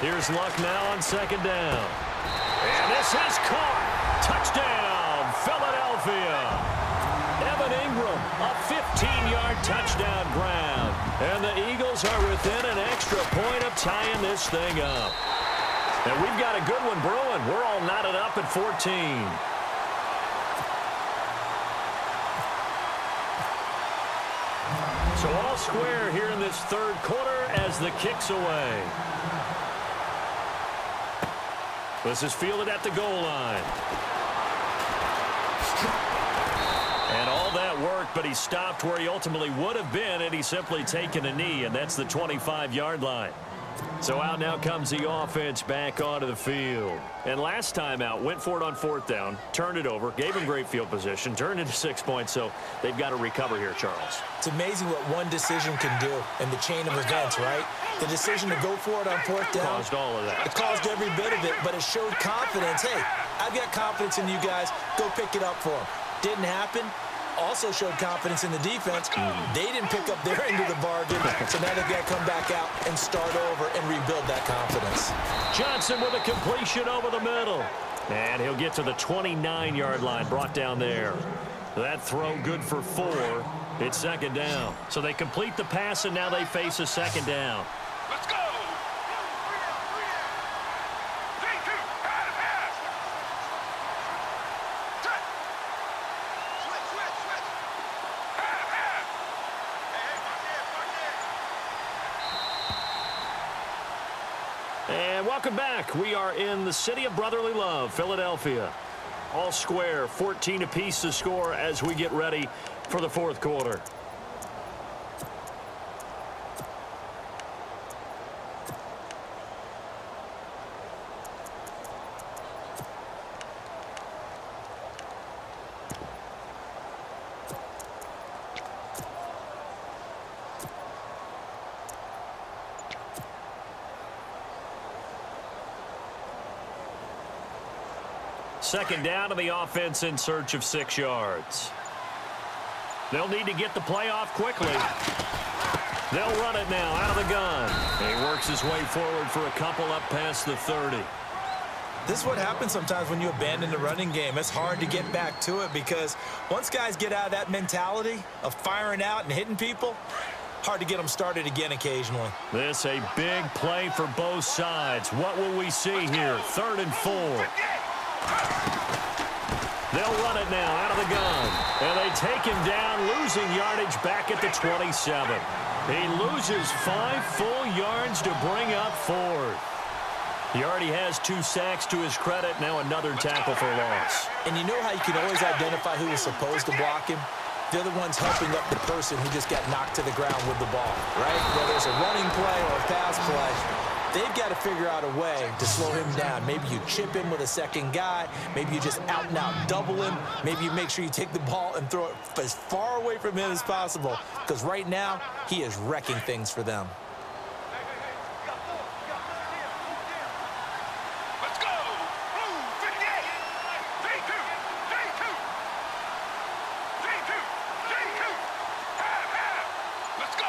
Here's Luck now on second down. And this is caught. Touchdown, Philadelphia. Evan Ingram, a 15-yard touchdown grab. And the Eagles are within an extra point of tying this thing up. And we've got a good one brewing. We're all knotted up at 14. So all square here in this third quarter as the kick's away. This is fielded at the goal line. And all that worked, but he stopped where he ultimately would have been, and he's simply taken a knee, and that's the 25-yard line. So out now comes the offense back onto the field. And last time out, went for it on fourth down, turned it over, gave him great field position, turned into 6 points, so they've got to recover here, Charles. It's amazing what one decision can do in the chain of events, right? The decision to go for it on fourth down. Caused all of that. It caused every bit of it, but it showed confidence. Hey, I've got confidence in you guys. Go pick it up for them. Didn't happen. Also showed confidence in the defense. They didn't pick up their end of the bargain, so now they've got to come back out and start over and rebuild that confidence. Johnson with a completion over the middle. And he'll get to the 29-yard line, brought down there. That throw good for 4. It's second down. So they complete the pass, and now they face a second down. Let's go! And welcome back. We are in the city of brotherly love, Philadelphia. All square, 14 apiece to score as we get ready for the fourth quarter. Second down to the offense in search of 6 yards. They'll need to get the play off quickly. They'll run it now out of the gun. And he works his way forward for a couple up past the 30. This is what happens sometimes when you abandon the running game. It's hard to get back to it because once guys get out of that mentality of firing out and hitting people, hard to get them started again occasionally. This a big play for both sides. What will we see here? 3rd and 4. They'll run it now out of the gun. And they take him down, losing yardage back at the 27. He loses 5 full yards to bring up 4. He already has 2 sacks to his credit. Now another tackle for loss. And you know how you can always identify who was supposed to block him? They're the ones helping up the person who just got knocked to the ground with the ball, right? Whether it's a running play or a pass play, they've got to figure out a way to slow him down. Maybe you chip him with a second guy. Maybe you just out-and-out double him. Maybe you make sure you take the ball and throw it as far away from him as possible. Because right now, he is wrecking things for them. Let's go! Blue 58! J2! J2! J2! J2! Half! Let's go!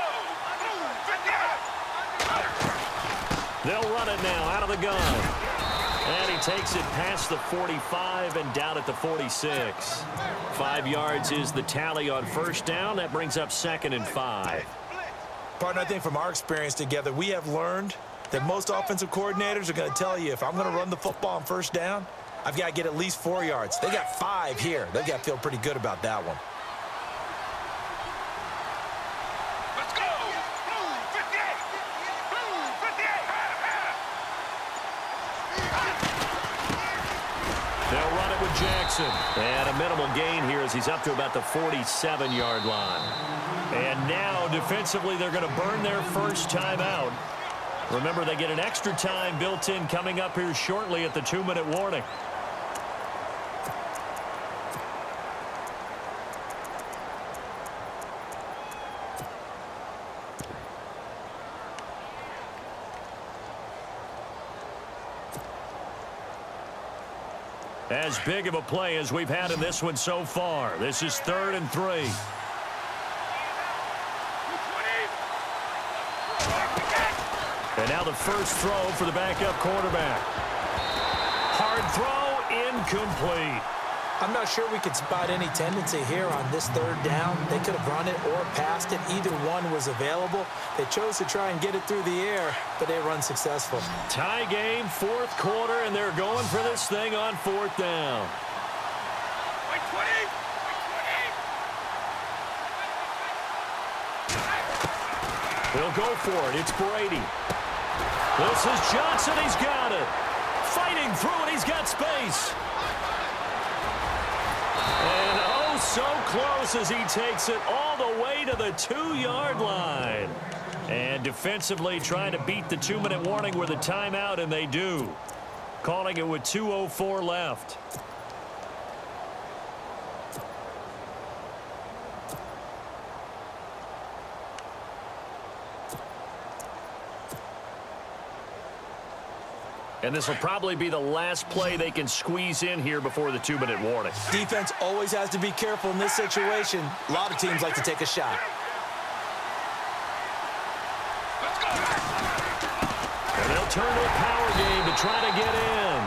Blue 58! They'll run it now out of the gun. And he takes it past the 45 and down at the 46. 5 yards is the tally on first down. That brings up 2nd and 5. Partner, I think from our experience together, we have learned that most offensive coordinators are going to tell you, if I'm going to run the football on first down, I've got to get at least 4 yards. They got 5 here. They've got to feel pretty good about that one. Let's go! Blue 58! Blue 58! They'll run it with Jackson. And a minimal gain here as he's up to about the 47-yard line. And now, defensively, they're going to burn their first time out. Remember, they get an extra time built in coming up here shortly at the 2-minute warning. As big of a play as we've had in this one so far. This is 3rd and 3. And now Now the first throw for the backup quarterback. Hard throw, incomplete. I'm not sure we could spot any tendency here on this third down. They could have run it or passed it. Either one was available. They chose to try and get it through the air, but they were unsuccessful. Tie game, fourth quarter, and they're going for this thing on fourth down. He'll go for it. It's Brady. This is Johnson. He's got it. Fighting through it. He's got space. And oh, so close as he takes it all the way to the 2-yard line. And defensively trying to beat the 2-minute warning with a timeout, and they do. Calling it with 2:04 left. And this will probably be the last play they can squeeze in here before the 2-minute warning. Defense always has to be careful in this situation. A lot of teams like to take a shot. And they'll turn to a power game to try to get in.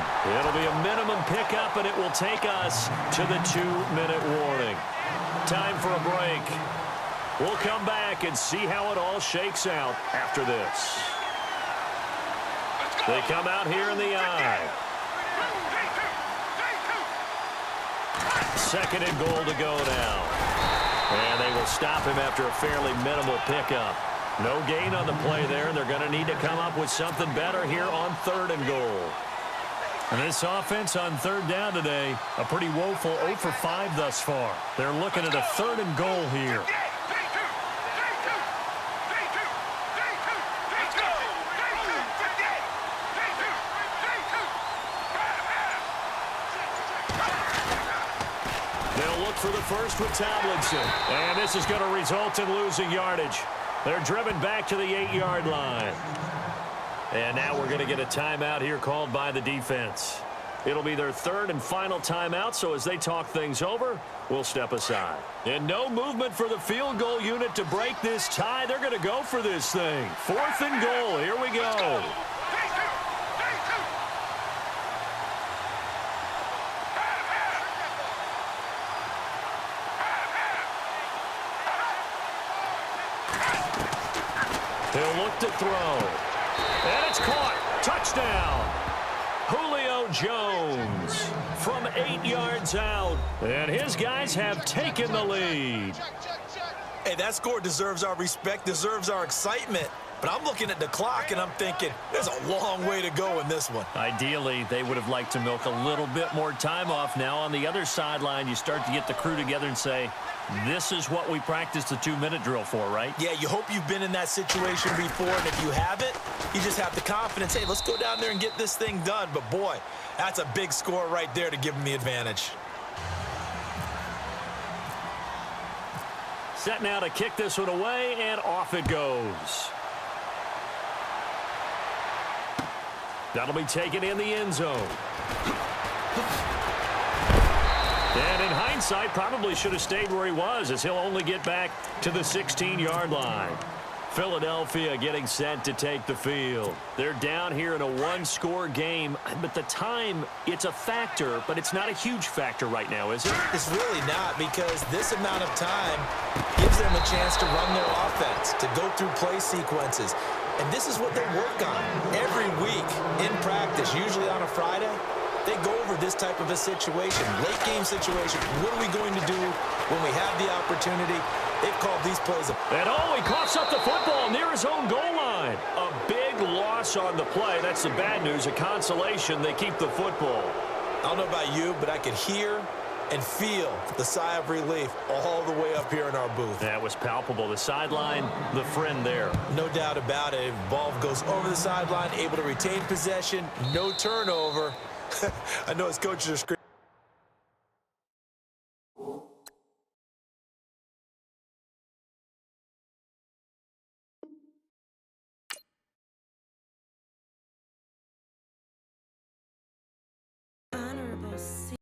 It'll be a minimum pickup, and it will take us to the 2-minute warning. Time for a break. We'll come back and see how it all shakes out after this. They come out here in the eye. Second and goal to go now. And they will stop him after a fairly minimal pickup. No gain on the play there, and they're going to need to come up with something better here on third and goal. And this offense on third down today, a pretty woeful 0 for 5 thus far. They're looking at a third and goal here. For the first with Tomlinson. And this is going to result in losing yardage. They're driven back to the 8-yard line. And now we're going to get a timeout here called by the defense. It'll be their third and final timeout, so as they talk things over, we'll step aside. And no movement for the field goal unit to break this tie. They're going to go for this thing. Fourth and goal. Here we go. He'll look to throw. And it's caught. Touchdown. Julio Jones from 8 yards out. And his guys have taken the lead. Hey, that score deserves our respect, deserves our excitement. But I'm looking at the clock, and I'm thinking, there's a long way to go in this one. Ideally, they would have liked to milk a little bit more time off. Now, on the other sideline, you start to get the crew together and say, this is what we practiced the 2-minute drill for, right? Yeah, you hope you've been in that situation before, and if you haven't, you just have the confidence, hey, let's go down there and get this thing done. But, boy, that's a big score right there to give them the advantage. Set now to kick this one away, and off it goes. That'll be taken in the end zone. And in hindsight, probably should have stayed where he was, as he'll only get back to the 16-yard line. Philadelphia getting set to take the field. They're down here in a one-score game, but the time, it's a factor, but it's not a huge factor right now, is it? It's really not, because this amount of time gives them a chance to run their offense, to go through play sequences. And this is what they work on every week in practice, usually on a Friday. They go over this type of a situation, late game situation. What are we going to do when we have the opportunity? They've called these plays. And oh, he coughs up the football near his own goal line. A big loss on the play. That's the bad news. A consolation, they keep the football. I don't know about you, but I could hear and feel the sigh of relief all the way up here in our booth. That was palpable. The sideline, the friend there. No doubt about it. Ball goes over the sideline, able to retain possession, no turnover. I know his coaches are screaming.